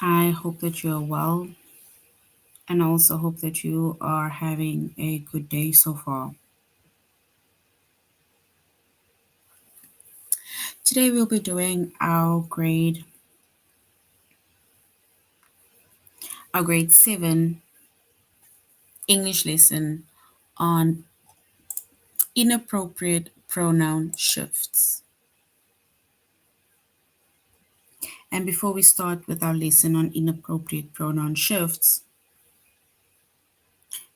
I hope that you are well, and I also hope that you are having a good day so far. Today we'll be doing our grade 7 English lesson on inappropriate pronoun shifts. And before we start with our lesson on inappropriate pronoun shifts,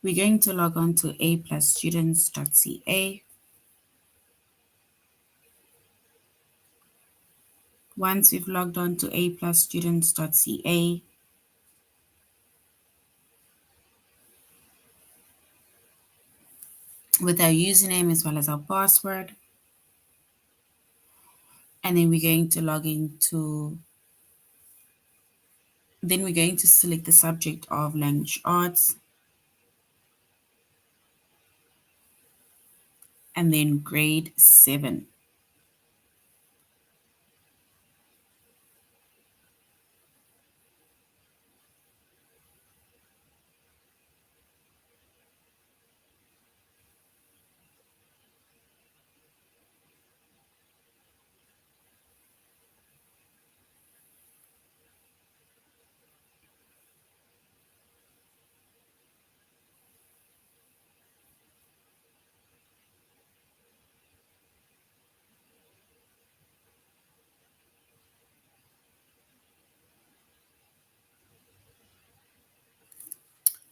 we're going to log on to aplusstudents.ca. Once we've logged on to aplusstudents.ca, with our username as well as our password, and then we're going to select the subject of language arts, and then grade 7.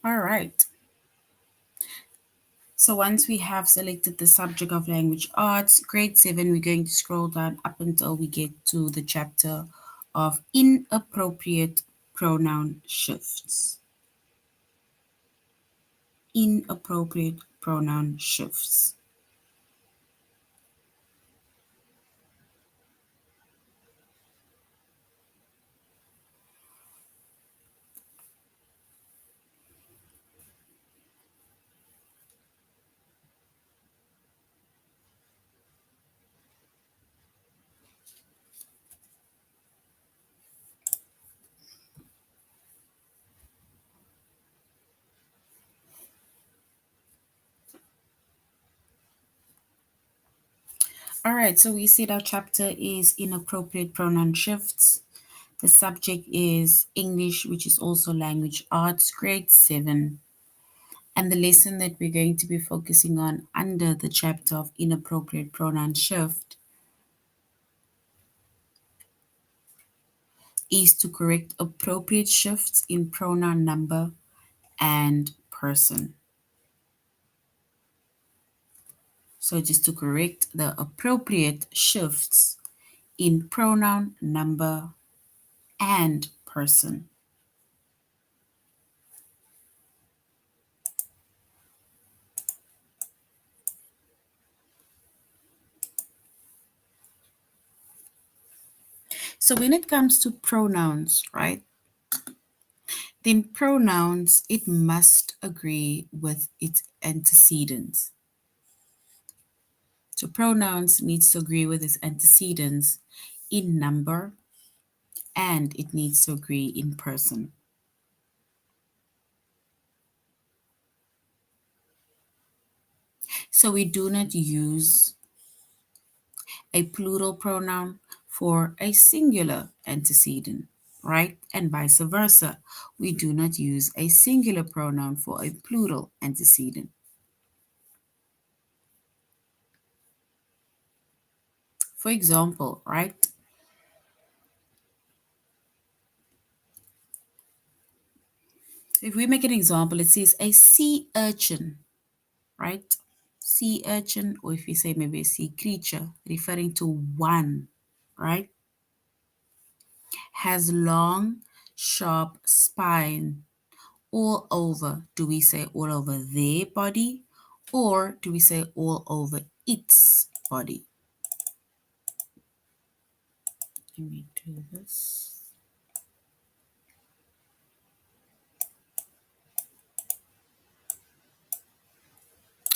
All right. So once we have selected the subject of language arts, grade 7, we're going to scroll down up until we get to the chapter of inappropriate pronoun shifts. Inappropriate pronoun shifts. All right, so we said our chapter is inappropriate pronoun shifts. The subject is English, which is also language arts, grade 7. And the lesson that we're going to be focusing on under the chapter of inappropriate pronoun shift is to correct appropriate shifts in pronoun number and person. So just to correct the appropriate shifts in pronoun number and person. So when it comes to pronouns, right? Then pronouns, it must agree with its antecedents. So pronouns needs to agree with its antecedents in number, and it needs to agree in person. So we do not use a plural pronoun for a singular antecedent, right? And vice versa. We do not use a singular pronoun for a plural antecedent. For example, right? If we make an example, it says a sea urchin, right? Sea urchin, or if we say maybe a sea creature, referring to one, right? Has long, sharp spine all over. Do we say all over their body, or do we say all over its body? Let me do this.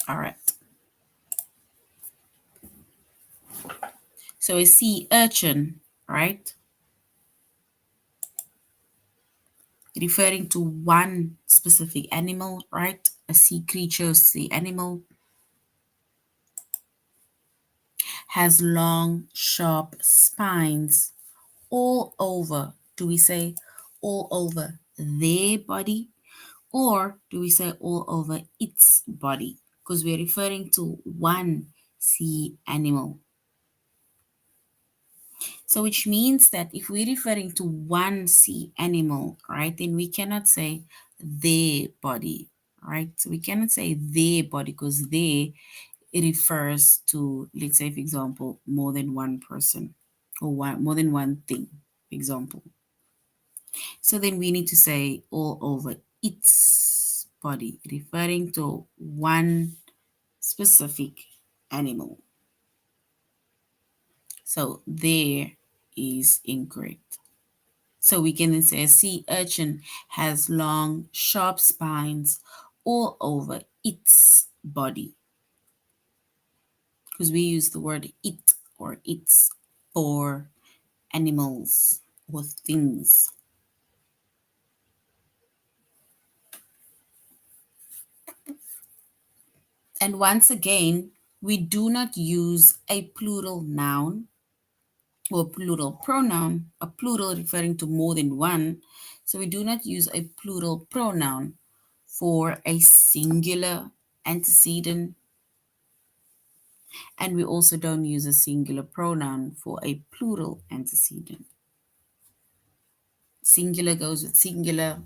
All right. So a sea urchin, right? referring to one specific animal, right? A sea creature, sea animal, has long, sharp spines all over. Do we say all over their body, or do we say all over its body? Because we're referring to one sea animal. So which means that if we're referring to one sea animal, right, then we cannot say their body, right? So we cannot say their body because they, it refers to, let's say, for example, more than one person or more than one thing, for example. So then we need to say all over its body, referring to one specific animal. So there is incorrect. So we can then say a sea urchin has long, sharp spines all over its body because we use the word it or its for animals or things. And once again, we do not use a plural noun or plural pronoun, a plural referring to more than one. So we do not use a plural pronoun for a singular antecedent, and we also don't use a singular pronoun for a plural antecedent. Singular goes with singular,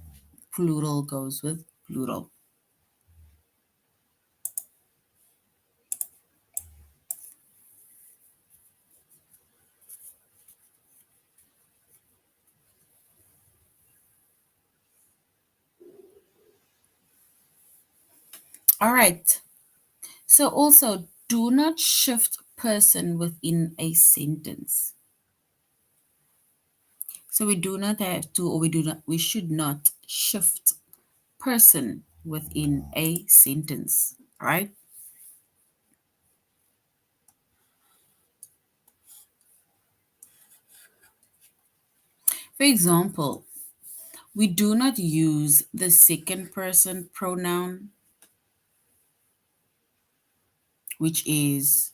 plural goes with plural. All right. So also, do not shift person within a sentence. So we do not have to, or we should not shift person within a sentence, all right? For example, we do not use the second person pronoun, which is,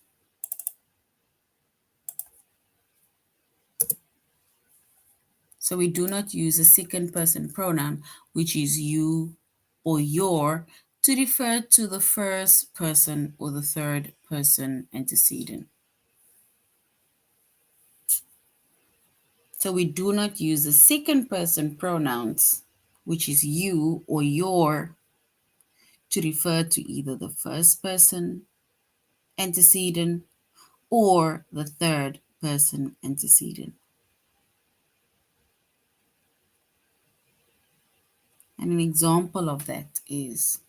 so we do not use a second person pronoun, which is you or your, to refer to the first person or the third person antecedent. So we do not use the second person pronouns, which is you or your, to refer to either the first person antecedent or the third person antecedent. And an example of that is,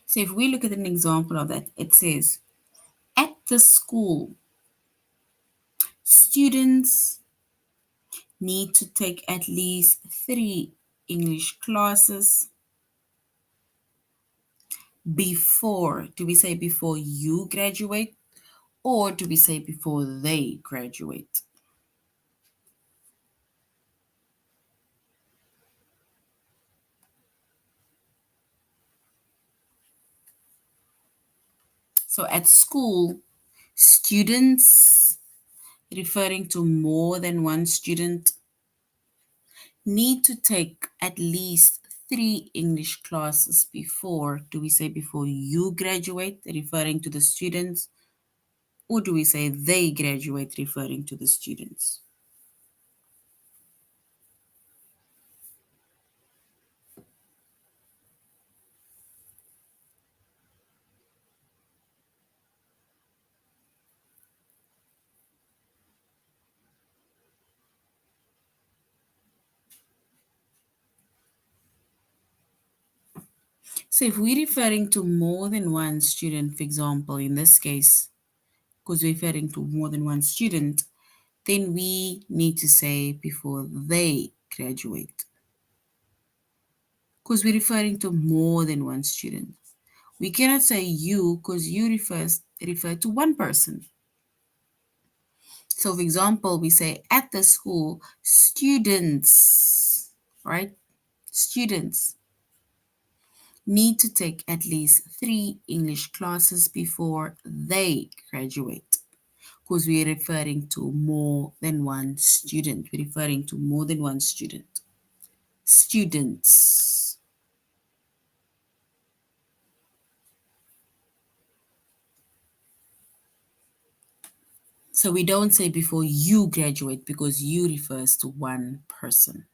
so if we look at an example of that, it says, at the school, students need to take at least 3 English classes before, do we say before you graduate, or do we say before they graduate? So at school, students, referring to more than one student, need to take at least 3 English classes before, do we say before you graduate, referring to the students, or do we say they graduate, referring to the students? So if we're referring to more than one student, for example, in this case, because we're referring to more than one student, then we need to say before they graduate. Because we're referring to more than one student. We cannot say you because you refer to one person. So, for example, we say at the school, students, right? Students need to take at least 3 English classes before they graduate because we're referring to more than one student. We're referring to more than one student. Students. So we don't say before you graduate because you refers to one person.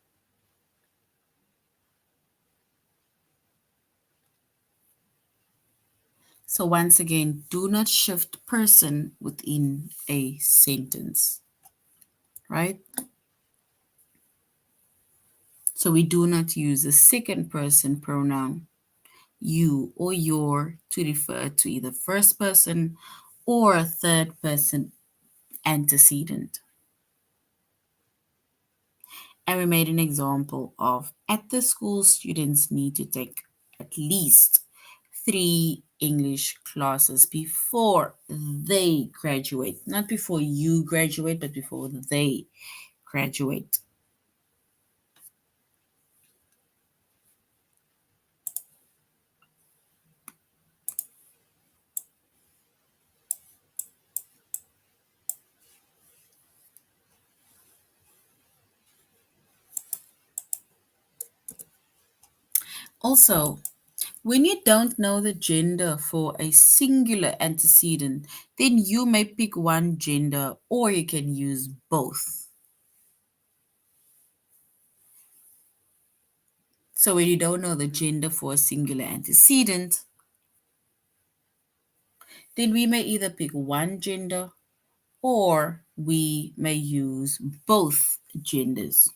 So once again, do not shift person within a sentence, right? So we do not use a second person pronoun, you or your, to refer to either first person or a third person antecedent. And we made an example of at the school, students need to take at least 3 English classes before they graduate. Not before you graduate, but before they graduate. Also, when you don't know the gender for a singular antecedent, then you may pick one gender or you can use both. So when you don't know the gender for a singular antecedent, then we may either pick one gender or we may use both genders.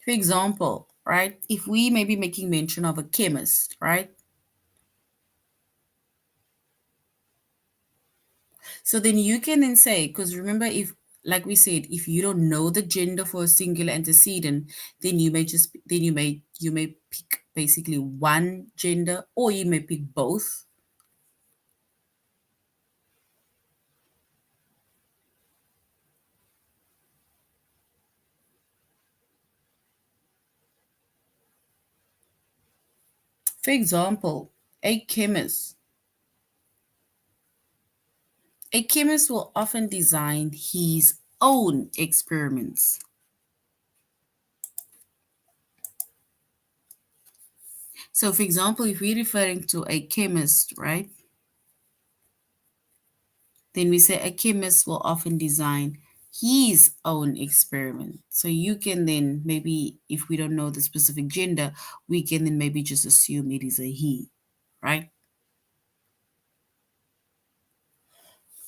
For example, right, if we may be making mention of a chemist, right? So then you can then say, because remember, if like we said, if you don't know the gender for a singular antecedent, then you may pick basically one gender or you may pick both. For example, a chemist. A chemist will often design his own experiments. So, for example, if we're referring to a chemist, right, then we say a chemist will often design his own experiment. So, you can then maybe, if we don't know the specific gender, we can then maybe just assume it is a he, right?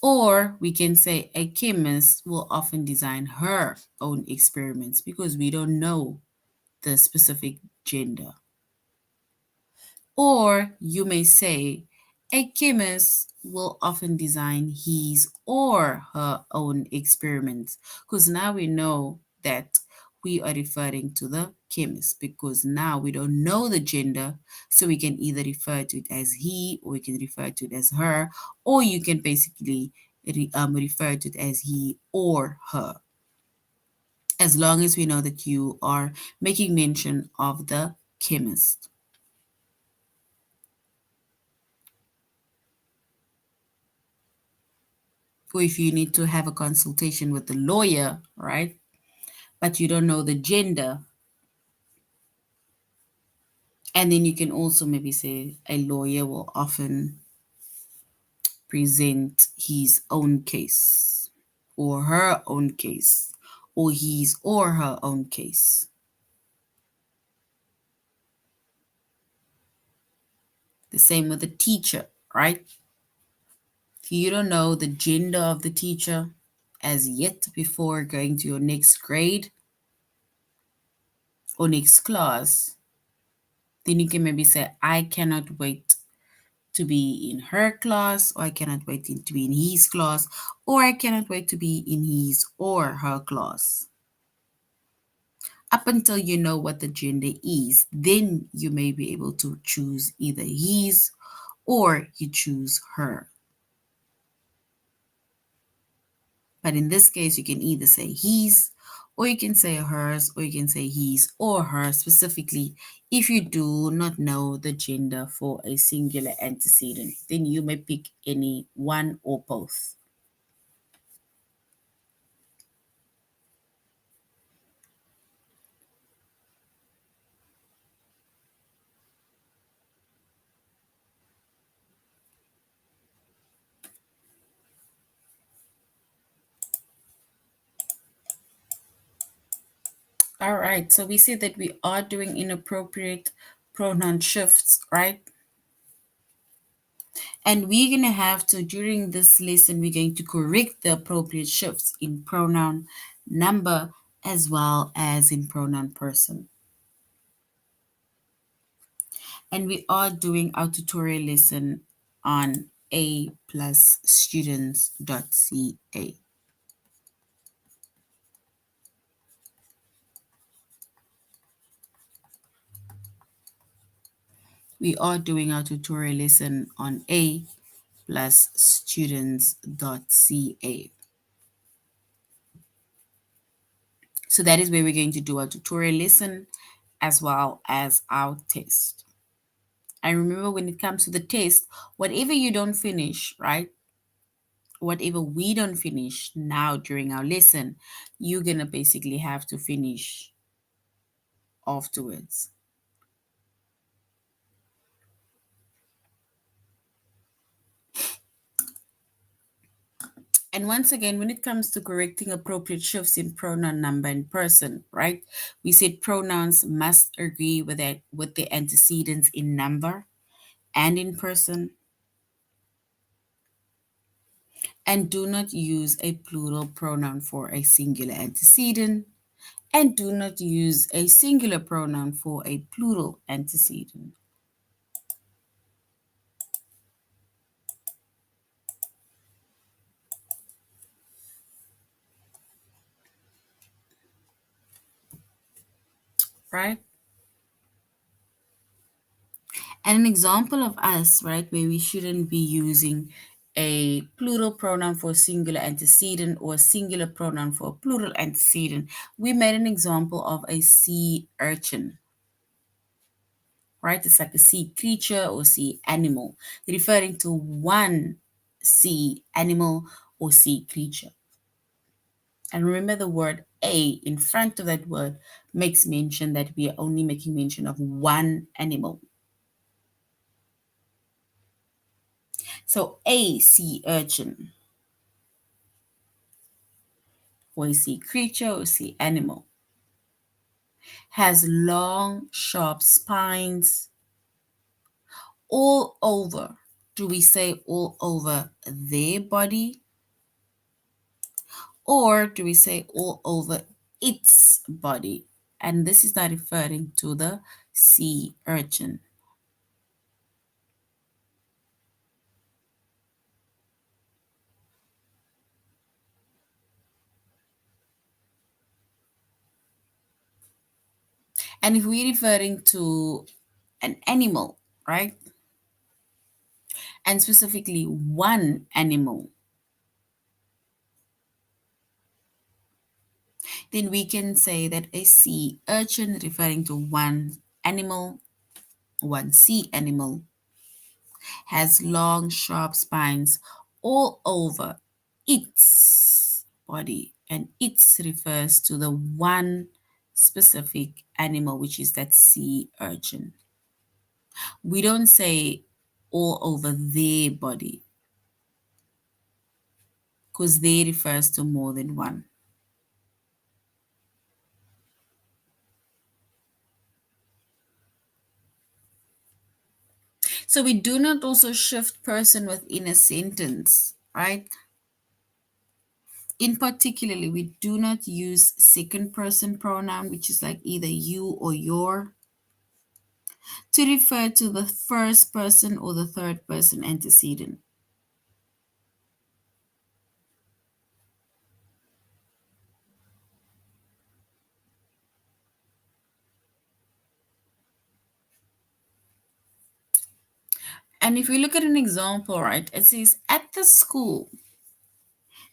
Or we can say a chemist will often design her own experiments because we don't know the specific gender. Or you may say, a chemist will often design his or her own experiments. Because now we know that we are referring to the chemist because now we don't know the gender. So we can either refer to it as he or we can refer to it as her, or you can basically refer to it as he or her. As long as we know that you are making mention of the chemist. Or if you need to have a consultation with the lawyer, right? But you don't know the gender. And then you can also maybe say a lawyer will often present his own case or her own case or his or her own case. The same with the teacher, right? If you don't know the gender of the teacher as yet before going to your next grade or next class, then you can maybe say, I cannot wait to be in her class, or I cannot wait to be in his class, or I cannot wait to be in his or her class. Up until you know what the gender is, then you may be able to choose either his or you choose her. But in this case, you can either say his, or you can say hers, or you can say his or her specifically. If you do not know the gender for a singular antecedent, then you may pick any one or both. All right, so we see that we are doing inappropriate pronoun shifts, right? And we're going to have to, during this lesson, we're going to correct the appropriate shifts in pronoun number as well as in pronoun person. And we are doing our tutorial lesson on a plus students.ca. We are doing our tutorial lesson on a plus students.ca. So that is where we're going to do our tutorial lesson as well as our test. And remember, when it comes to the test, whatever you don't finish, right? Whatever we don't finish now during our lesson, you're going to basically have to finish afterwards. And once again, when it comes to correcting appropriate shifts in pronoun number and person, right? We said pronouns must agree with that with the antecedents in number and in person, and do not use a plural pronoun for a singular antecedent, and do not use a singular pronoun for a plural antecedent. Right? And an example of us, right, where we shouldn't be using a plural pronoun for a singular antecedent or a singular pronoun for a plural antecedent, we made an example of a sea urchin, right? It's like a sea creature or sea animal, referring to one sea animal or sea creature. And remember, the word a in front of that word makes mention that we are only making mention of one animal. So a sea urchin, or a sea creature or sea animal, has long, sharp spines all over. Do we say all over their body? Or do we say all over its body? And this is not referring to the sea urchin. And if we're referring to an animal, right? And specifically one animal, then we can say that a sea urchin, referring to one animal, one sea animal, has long, sharp spines all over its body. And its refers to the one specific animal, which is that sea urchin. We don't say all over their body because they refers to more than one. So we do not also shift person within a sentence, right? In particularly, we do not use second person pronoun, which is like either you or your, to refer to the first person or the third person antecedent. And if we look at an example, right, it says at the school,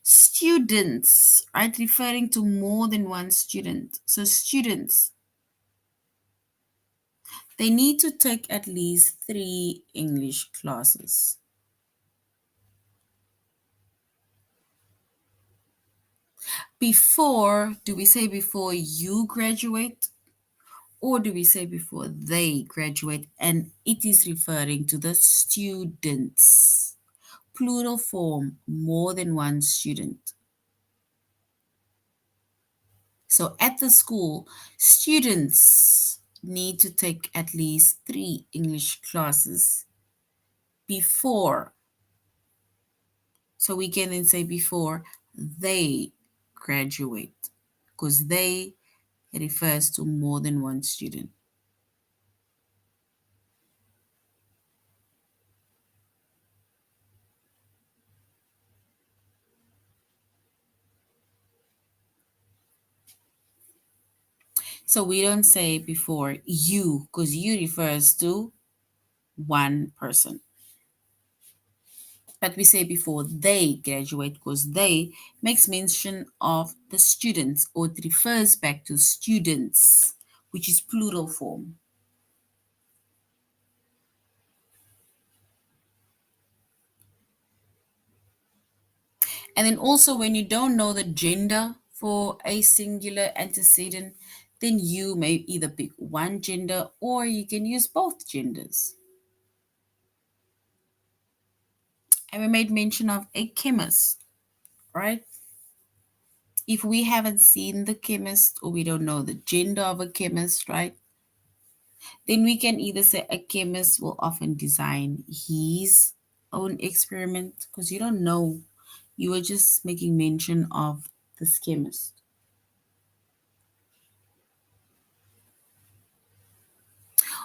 students, right, referring to more than one student. So students, they need to take at least 3 English classes. Before, do we say before you graduate? Or do we say before they graduate? And it is referring to the students. Plural form, more than one student. So at the school, students need to take at least 3 English classes before. So we can then say before they graduate, because they refers to more than one student. So we don't say before you, because you refers to one person. But we say before they graduate because they makes mention of the students, or it refers back to students, which is plural form. And then also when you don't know the gender for a singular antecedent, then you may either pick one gender or you can use both genders. And we made mention of a chemist, right? If we haven't seen the chemist or we don't know the gender of a chemist, right? Then we can either say a chemist will often design his own experiment because you don't know. You were just making mention of this chemist.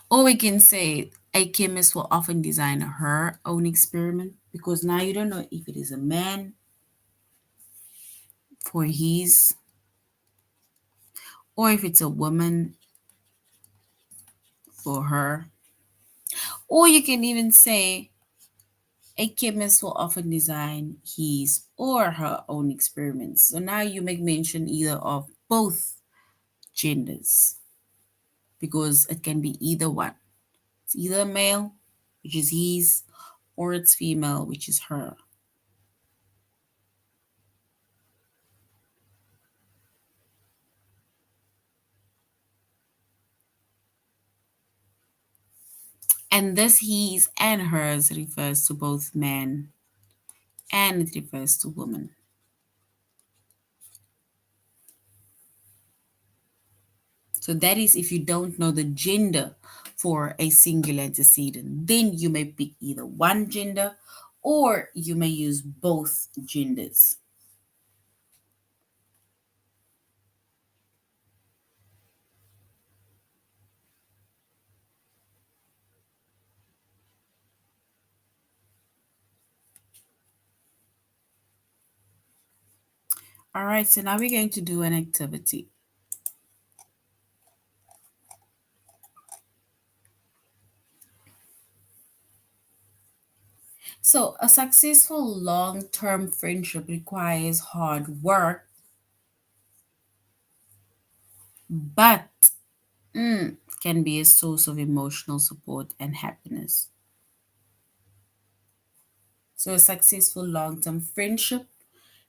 Or we can say a chemist will often design her own experiment because now you don't know if it is a man for his, or if it's a woman for her. Or you can even say a chemist will often design his or her own experiments. So now you make mention either of both genders because it can be either one. It's either male, which is his, or it's female, which is her. And this his and hers refers to both men and it refers to women. So that is if you don't know the gender for a singular antecedent, then you may pick either one gender or you may use both genders. All right, so now we're going to do an activity. So, a successful long term friendship requires hard work, but can be a source of emotional support and happiness. So, a successful long term friendship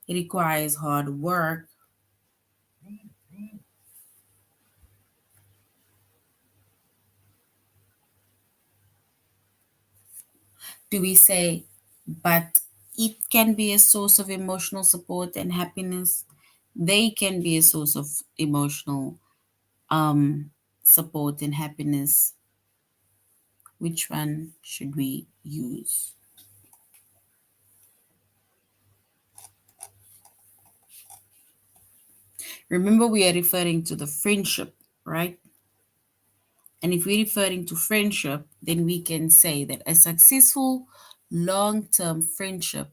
requires hard work. Do we say, but it can be a source of emotional support and happiness? They can be a source of emotional support and happiness. Which one should we use? Remember, we are referring to the friendship, right? And if we're referring to friendship, then we can say that a successful long term friendship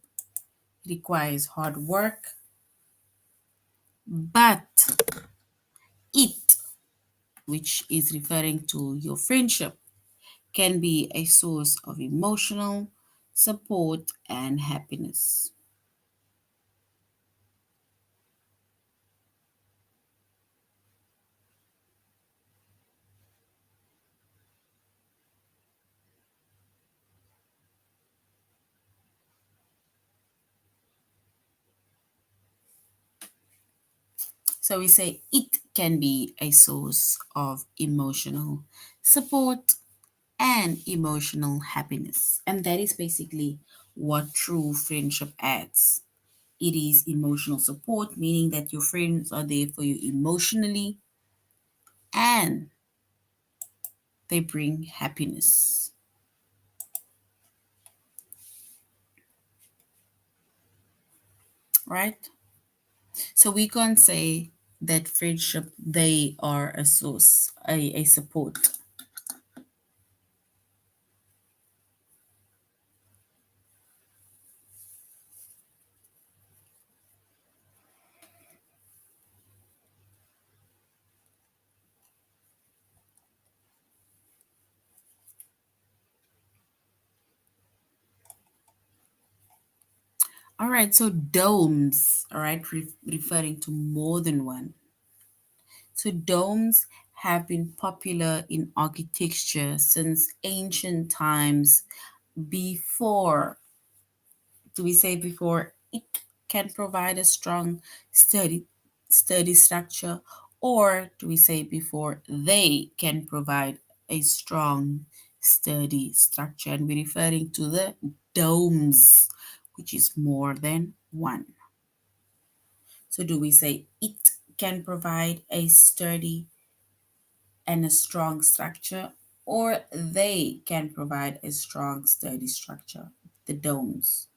requires hard work, but it, which is referring to your friendship, can be a source of emotional support and happiness. So we say it can be a source of emotional support and emotional happiness. And that is basically what true friendship adds. It is emotional support, meaning that your friends are there for you emotionally and they bring happiness, right? So we can't say that friendship, they are a source, a support. All right, so domes, all right, referring to more than one. So domes have been popular in architecture since ancient times. Before, do we say before, it can provide a strong, sturdy structure, or do we say before they can provide a strong, sturdy structure? And we're referring to the domes, which is more than one. So do we say it can provide a sturdy and a strong structure, or they can provide a strong, sturdy structure, the domes?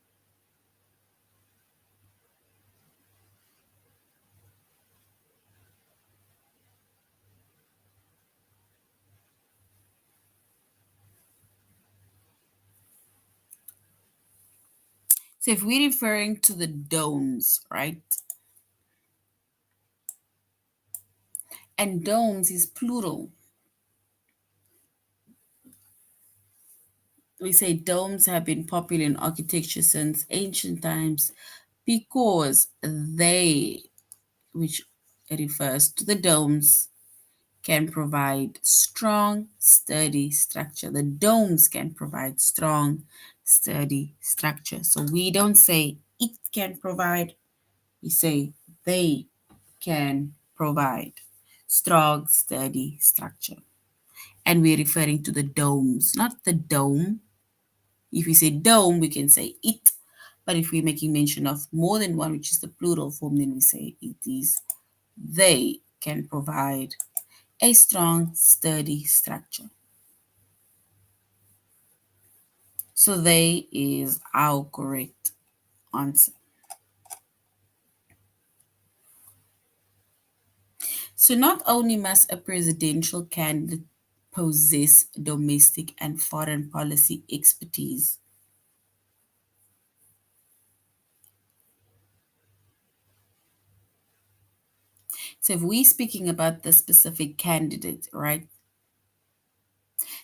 So if we're referring to the domes, right? And domes is plural. We say domes have been popular in architecture since ancient times because they, which refers to the domes, can provide strong, sturdy structure. The domes can provide strong, sturdy structure. So we don't say it can provide, we say they can provide strong, sturdy structure. And we're referring to the domes, not the dome. If we say dome, we can say it. But if we're making mention of more than one, which is the plural form, then we say it is they can provide a strong, sturdy structure. So they is our correct answer. So not only must a presidential candidate possess domestic and foreign policy expertise. So if we're speaking about the specific candidate, right?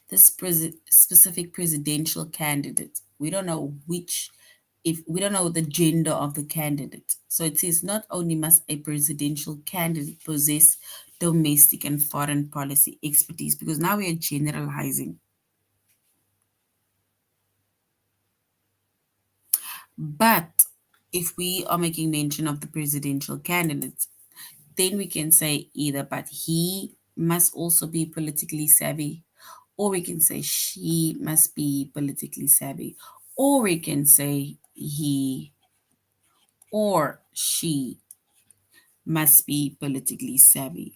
This specific presidential candidate, we don't know which, if we don't know the gender of the candidate. So it says not only must a presidential candidate possess domestic and foreign policy expertise, because now we are generalizing. But if we are making mention of the presidential candidate, then we can say either, but he must also be politically savvy, or we can say she must be politically savvy, or we can say he or she must be politically savvy.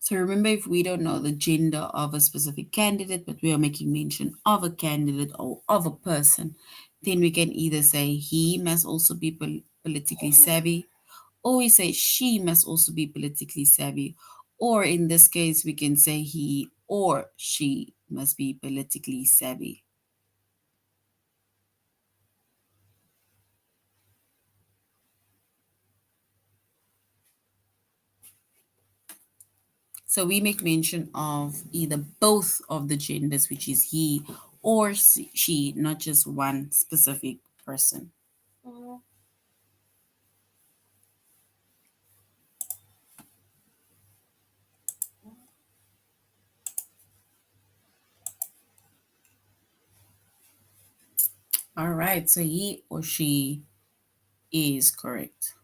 So remember, if we don't know the gender of a specific candidate, but we are making mention of a candidate or of a person, then we can either say he must also be politically savvy, or we say she must also be politically savvy, Or in this case, we can say he or she must be politically savvy. So we make mention of either both of the genders, which is he or she, not just one specific person. All right, so he or she is correct.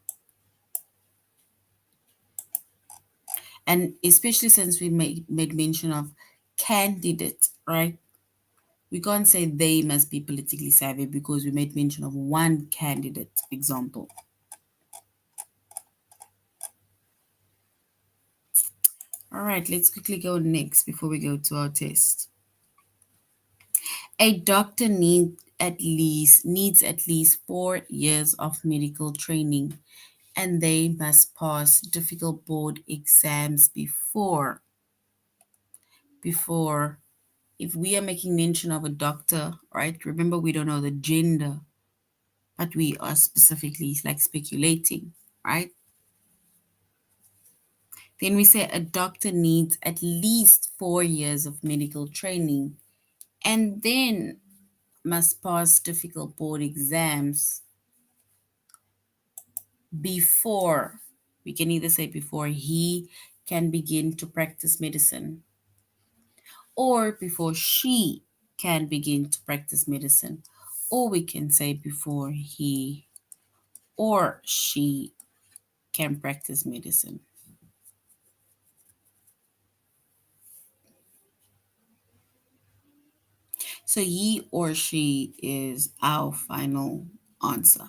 And especially since we made mention of candidate, right? We can't say they must be politically savvy because we made mention of one candidate example. All right, let's quickly go next before we go to our test. A doctor needs at least 4 years of medical training, and they must pass difficult board exams before. If we are making mention of a doctor, right? Remember, we don't know the gender, but we are specifically like speculating, right? Then we say a doctor needs at least 4 years of medical training and then must pass difficult board exams before, we can either say before he can begin to practice medicine or before she can begin to practice medicine, or we can say before he or she can practice medicine. So he or she is our final answer.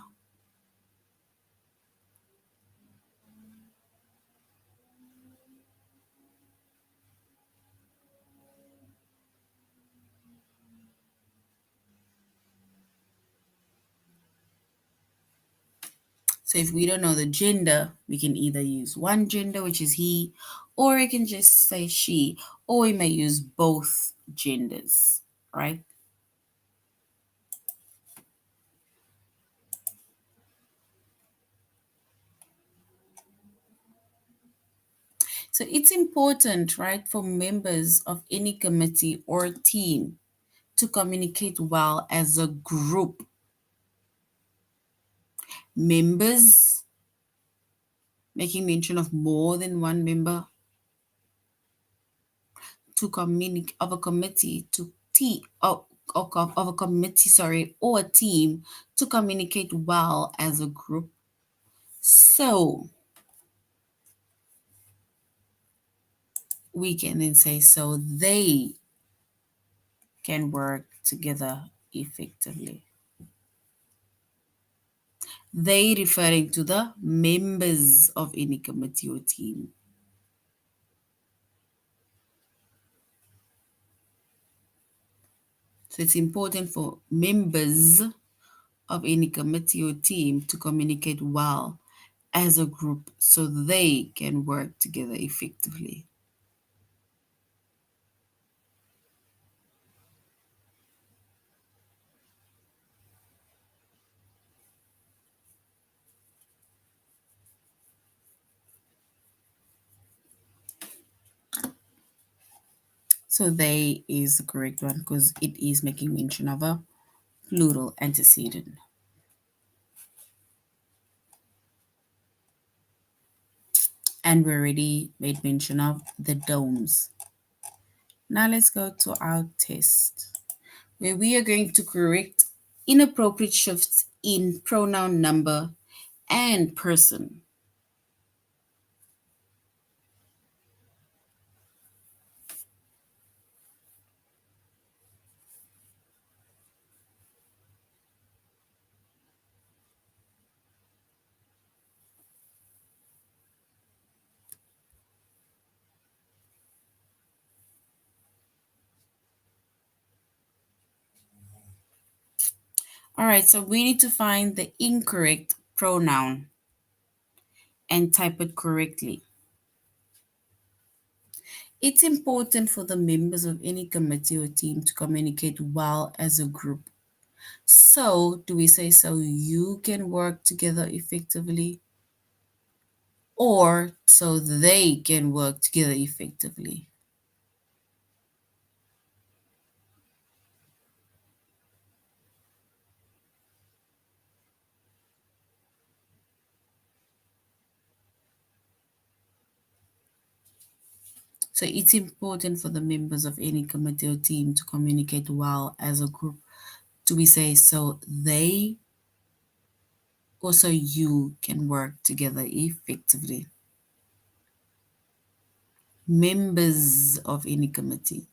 So if we don't know the gender, we can either use one gender, which is he, or we can just say she, or we may use both genders, right? So it's important, right, for members of any committee or team to communicate well as a group. Members, making mention of more than one member, to communicate of a committee to team of a committee, sorry, or a team to communicate well as a group. So we can then say so they can work together effectively. They referring to the members of any committee or team. So it's important for members of any committee or team to communicate well as a group so they can work together effectively. So they is the correct one because it is making mention of a plural antecedent. And we already made mention of the domes. Now let's go to our test where we are going to correct inappropriate shifts in pronoun number and person. All right, so we need to find the incorrect pronoun and type it correctly. It's important for the members of any committee or team to communicate well as a group. So, do we say so you can work together effectively or so they can work together effectively? So, it's important for the members of any committee or team to communicate well as a group. Do we say so they or so you can work together effectively? Members of any committee,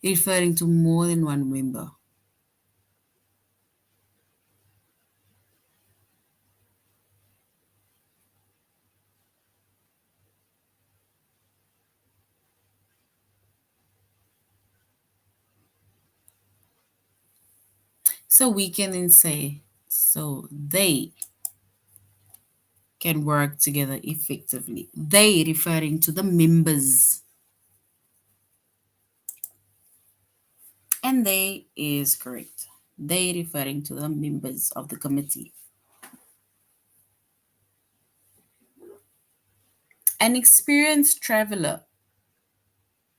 referring to more than one member. So we can then say, so they can work together effectively. They referring to the members. And they is correct. They referring to the members of the committee. An experienced traveler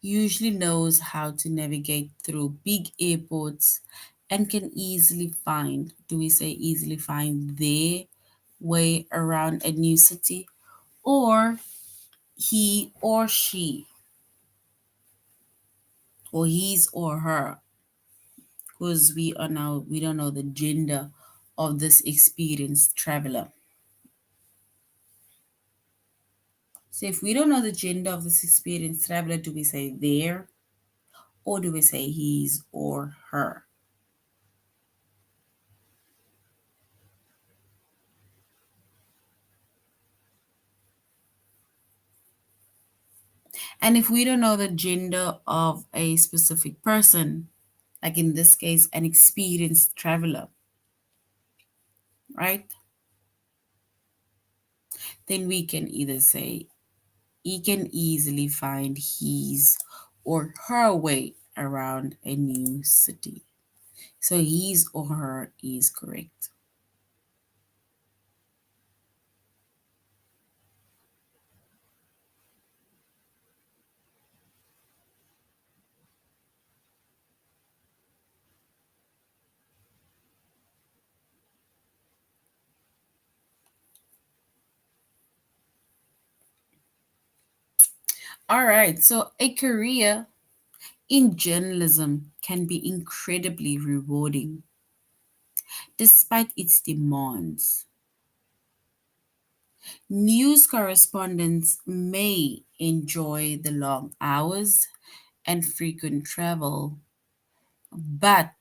usually knows how to navigate through big airports and can easily find, do we say easily find their way around a new city? Or he or she, or his or her, because we don't know the gender of this experienced traveler. So if we don't know the gender of this experienced traveler, do we say their or do we say his or her? And if we don't know the gender of a specific person, like in this case, an experienced traveler, right? Then we can either say he can easily find his or her way around a new city. So his or her is correct. All right, so a career in journalism can be incredibly rewarding despite its demands. News correspondents may enjoy the long hours and frequent travel, but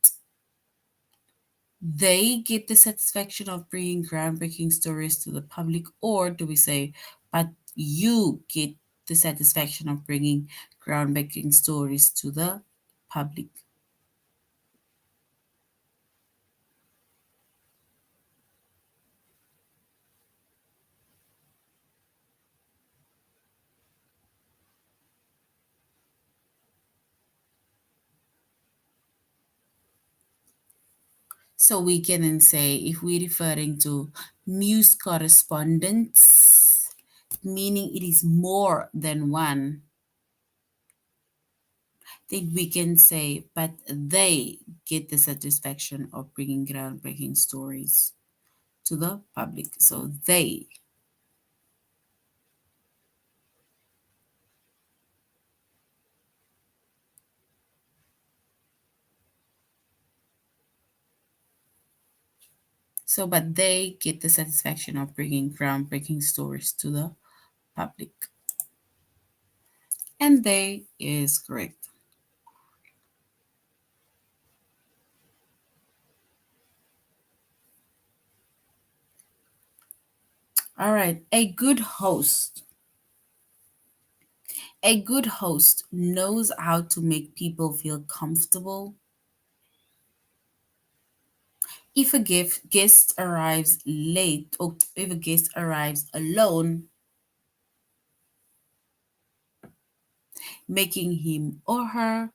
they get the satisfaction of bringing groundbreaking stories to the public, or do we say, but you get the satisfaction of bringing groundbreaking stories to the public? So we can then say, if we're referring to news correspondence, meaning it is more than one, then we can say, but they get the satisfaction of bringing groundbreaking stories to the public. So they. So, but they get the satisfaction of bringing groundbreaking stories to the public. And they is correct. All right. A good host knows how to make people feel comfortable. If a guest arrives late or if a guest arrives alone, Making him or her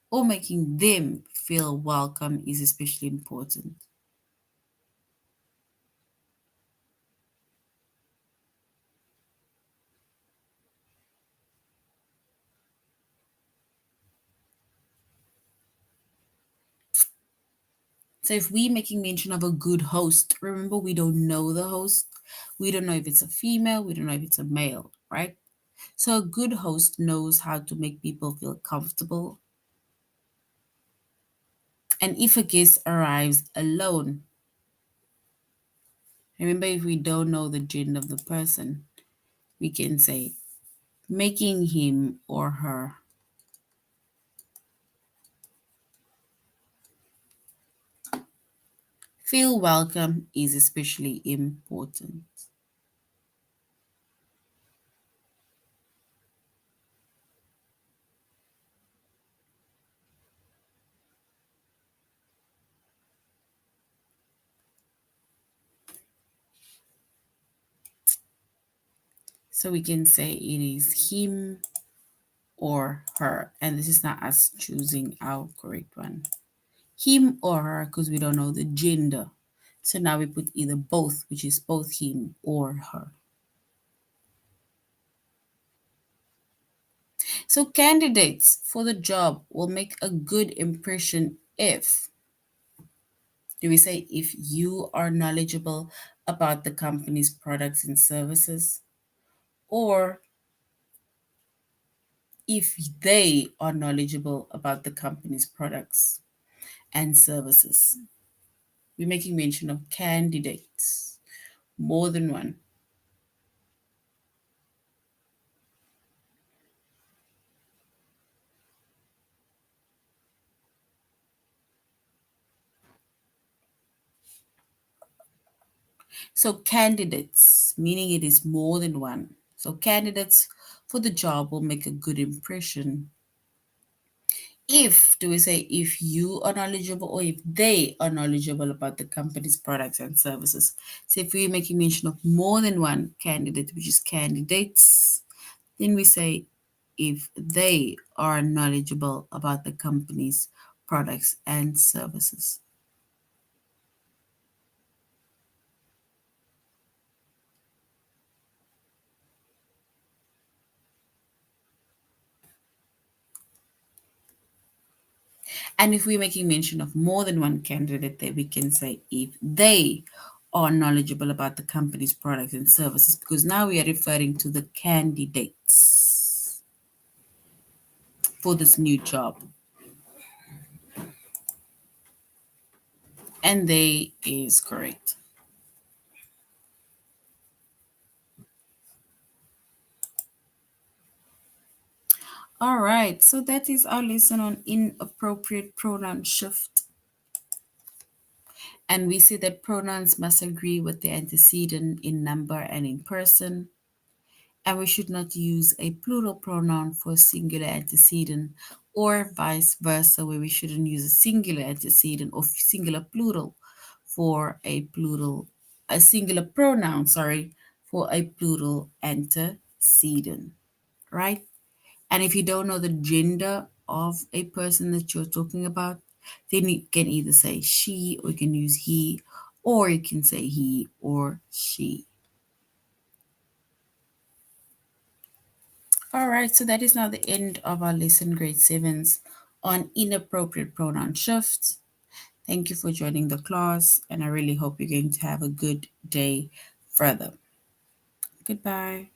or making them feel welcome is especially important. So if we're making mention of a good host, remember we don't know the host. We don't know if it's a female, we don't know if it's a male, right? So a good host knows how to make people feel comfortable. And if a guest arrives alone, remember if we don't know the gender of the person, we can say making him or her feel welcome is especially important. So we can say it is him or her. And this is not us choosing our correct one. Him or her, because we don't know the gender. So now we put either both, which is both him or her. So candidates for the job will make a good impression if, do we say if you are knowledgeable about the company's products and services, or if they are knowledgeable about the company's products and services? We're making mention of candidates, more than one. So candidates, meaning it is more than one. So candidates for the job will make a good impression if, do we say if you are knowledgeable or if they are knowledgeable about the company's products and services? So if we're making mention of more than one candidate, which is candidates, then we say if they are knowledgeable about the company's products and services. And if we're making mention of more than one candidate, then we can say if they are knowledgeable about the company's products and services, because now we are referring to the candidates for this new job. And they is correct. All right, so that is our lesson on inappropriate pronoun shift. And we see that pronouns must agree with the antecedent in number and in person. And we should not use a plural pronoun for a singular antecedent or vice versa, where we shouldn't use a singular antecedent or singular plural for a singular pronoun, sorry, for a plural antecedent, right? And if you don't know the gender of a person that you're talking about, then you can either say she or you can use he, or you can say he or she. All right, so that is now the end of our lesson, grade sevens, on inappropriate pronoun shifts. Thank you for joining the class, and I really hope you're going to have a good day further. Goodbye.